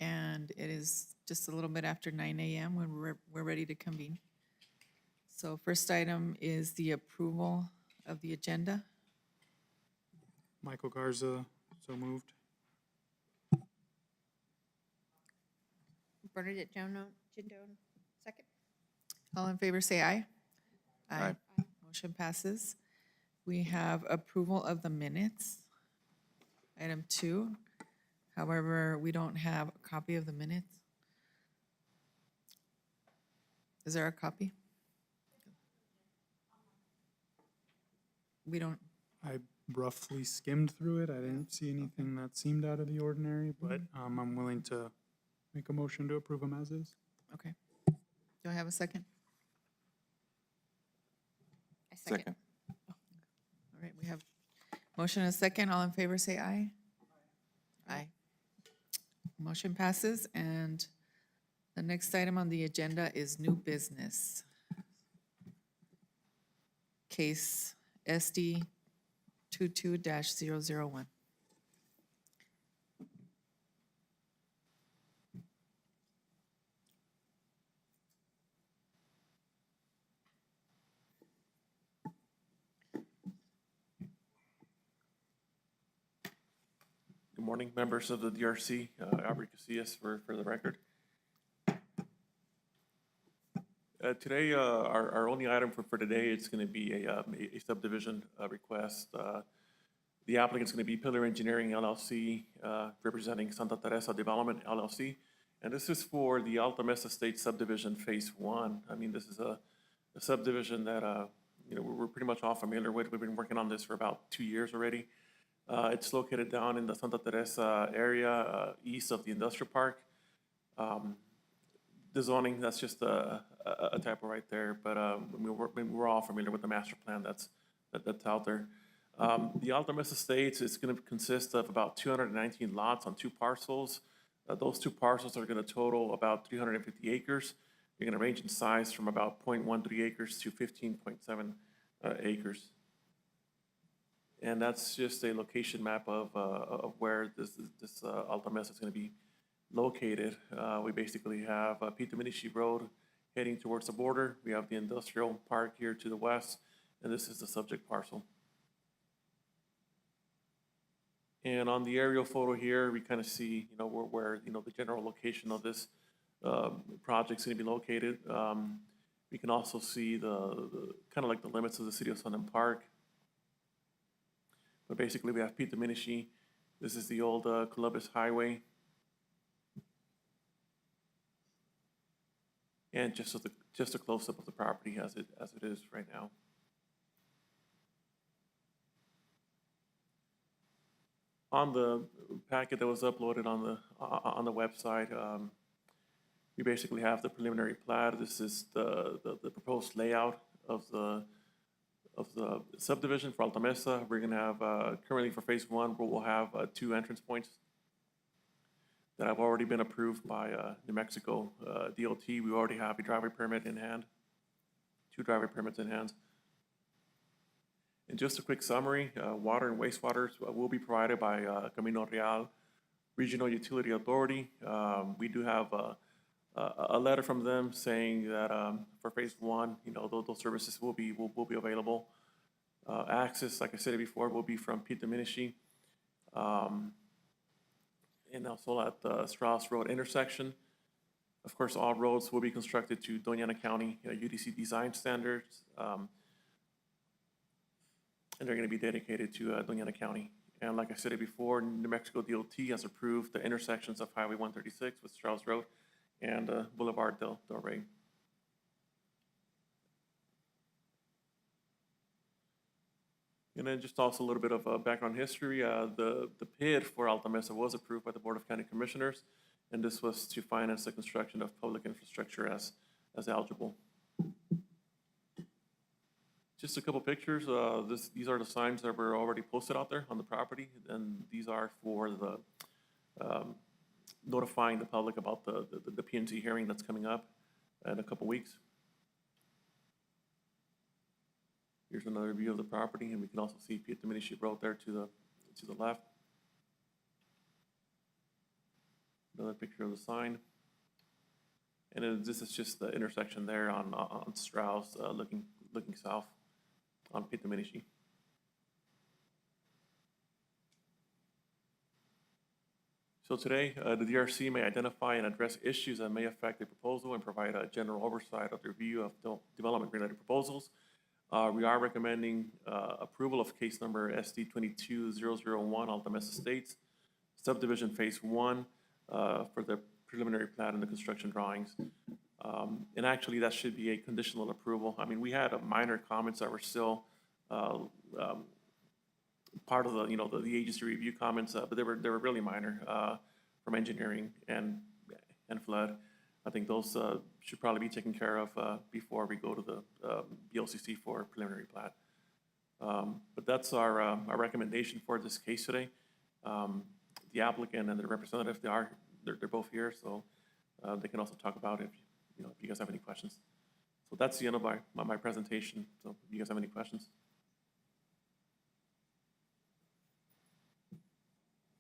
and it is just a little bit after 9 a.m. when we're ready to convene. So first item is the approval of the agenda. Michael Garza, so moved. Bernadette Jindon, second. All in favor, say aye. Aye. Motion passes. We have approval of the minutes. Item 2. However, we don't have a copy of the minutes. Is there a copy? We don't, I roughly skimmed through it. I didn't see anything that seemed out of the ordinary, but I'm willing to make a motion to approve them as is. okay. Do I have a second? I second. All right, we have motion and a second. All in favor, say aye. Aye. Motion passes, and the next item on the agenda is new business. Case SD 22-001. Good morning, members of the DRC. Albert Casillas for the record. Today, our only item for today is going to be a subdivision request. The applicant is going to be Pillar Engineering LLC, representing Santa Teresa Development LLC. And this is for the Alta Mesa State Subdivision Phase 1. I mean, this is a subdivision that we're pretty much all familiar with. We've been working on this for about 2 years already. It's located down in the Santa Teresa area, east of the industrial park. The zoning, that's just a typo right there, but we're all familiar with the master plan that's out there. The Alta Mesa Estates is going to consist of about 219 lots on 2 parcels. Those 2 parcels are going to total about 350 acres. They're going to range in size from about 0.13 acres to 15.7 acres. And that's just a location map of where this Alta Mesa is going to be located. We basically have Pita Minishi Road heading towards the border. We have the industrial park here to the west, and this is the subject parcel. And on the aerial photo here, we kind of see, where the general location of this project is going to be located. We can also see the kind of like the limits of the city of Sunland Park. But basically, we have Pita Minishi. This is the old Columbus Highway. And just a close-up of the property as it is right now. On the packet that was uploaded on the website, we basically have the preliminary plat. This is the proposed layout of the subdivision for Alta Mesa. We're going to have currently for phase 1, we'll have 2 entrance points that have already been approved by New Mexico DOT. We already have a driveway permit in hand, 2 driveway permits in hand. And just a quick summary, water and wastewater will be provided by Camino Real Regional Utility Authority. We do have a letter from them saying that for phase 1, those services will be available. Access, like I said before, will be from Pita Minishi. And also at the Strauss Road intersection. Of course, all roads will be constructed to Doña County UDC design standards. And they're going to be dedicated to Doña County. And like I said before, New Mexico DOT has approved the intersections of Highway 136 with Strauss Road and Boulevard Del Rey. And then just also a little bit of background history. The PID for Alta Mesa was approved by the Board of County Commissioners, and this was to finance the construction of public infrastructure as eligible. Just a couple pictures. These are the signs that were already posted out there on the property, and these are for the notifying the public about the P&Z hearing that's coming up in a couple weeks. Here's another view of the property, and we can also see Pita Minishi Road there to the left. Another picture of the sign. And then this is just the intersection there on Strauss, looking south on Pitaminishi. So today, the DRC may identify and address issues that may affect the proposal and provide a general oversight of the review of development-related proposals. We are recommending approval of case number SD 22001, Alta Mesa Estates, subdivision phase 1 for the preliminary plat and the construction drawings. And actually, that should be a conditional approval. I mean, we had minor comments that were still part of the agency review comments, but they were really minor from engineering and flood. I think those should probably be taken care of before we go to the BLCC for preliminary plat. But that's our recommendation for this case today. The applicant and the representative, they're both here, so they can also talk about it if you guys have any questions. So that's the end of my presentation. So if you guys have any questions?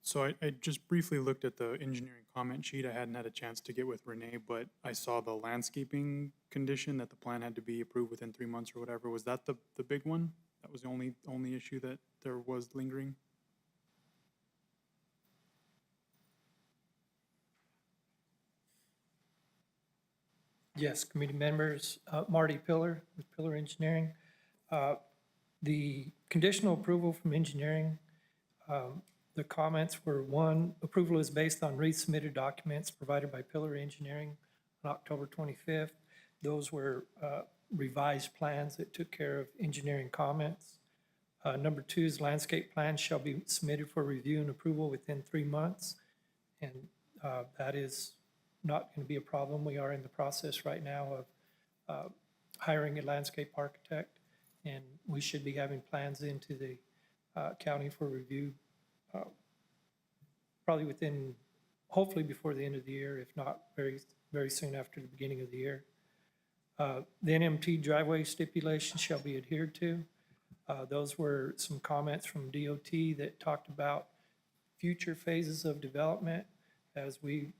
So I just briefly looked at the engineering comment sheet. I hadn't had a chance to get with Renee, but I saw the landscaping condition that the plan had to be approved within 3 months or whatever. Was that the big one? That was the only issue that there was lingering? Yes, committee members, Marty Pillar with Pillar Engineering. The conditional approval from engineering, the comments were: 1, approval is based on resubmitted documents provided by Pillar Engineering on October 25th. Those were revised plans that took care of engineering comments. Number 2 is landscape plans shall be submitted for review and approval within 3 months. And that is not going to be a problem. We are in the process right now of hiring a landscape architect, and we should be having plans into the county for review probably hopefully before the end of the year, if not very, very soon after the beginning of the year. The NMT driveway stipulations shall be adhered to. Those were some comments from DOT that talked about future phases of development as we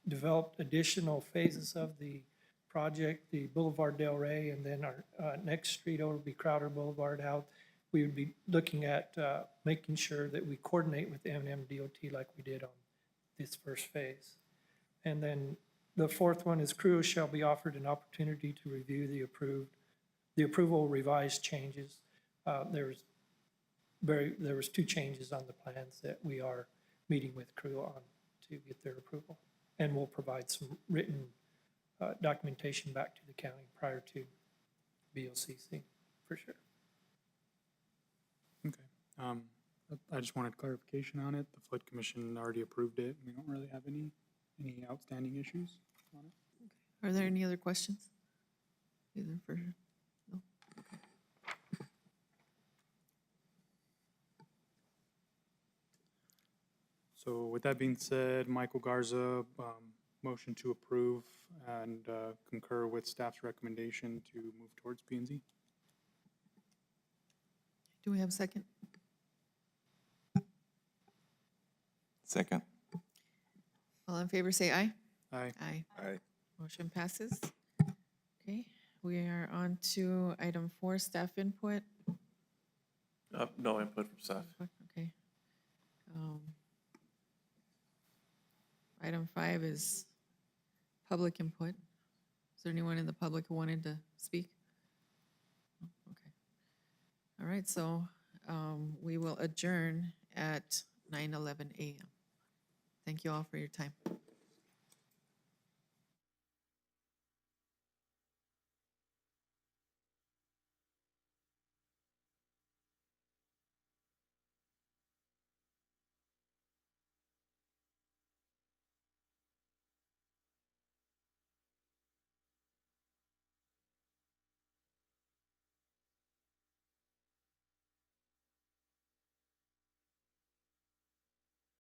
developed additional phases of the project, the Boulevard Del Rey, and then our next street over will be Crowder Boulevard. How we would be looking at making sure that we coordinate with M&M DOT like we did on this first phase. And then the 4th one is crews shall be offered an opportunity to review the approval revised changes. There was 2 changes on the plans that we are meeting with crew on to get their approval. And we'll provide some written documentation back to the county prior to BOCC, for sure. Okay. I just wanted clarification on it. The Flood Commission already approved it. We don't really have any outstanding issues on it. Are there any other questions? Either for, no? Okay. So with that being said, Michael Garza, motion to approve and concur with staff's recommendation to move towards P&Z. Do we have a second? Second. All in favor, say aye. Aye. Aye. Aye. Motion passes. Okay, we are on to item 4, staff input. No input from staff. Okay. Item 5 is public input. Is there anyone in the public who wanted to speak? Okay. All right, so we will adjourn at 9:11 a.m. Thank you all for your time.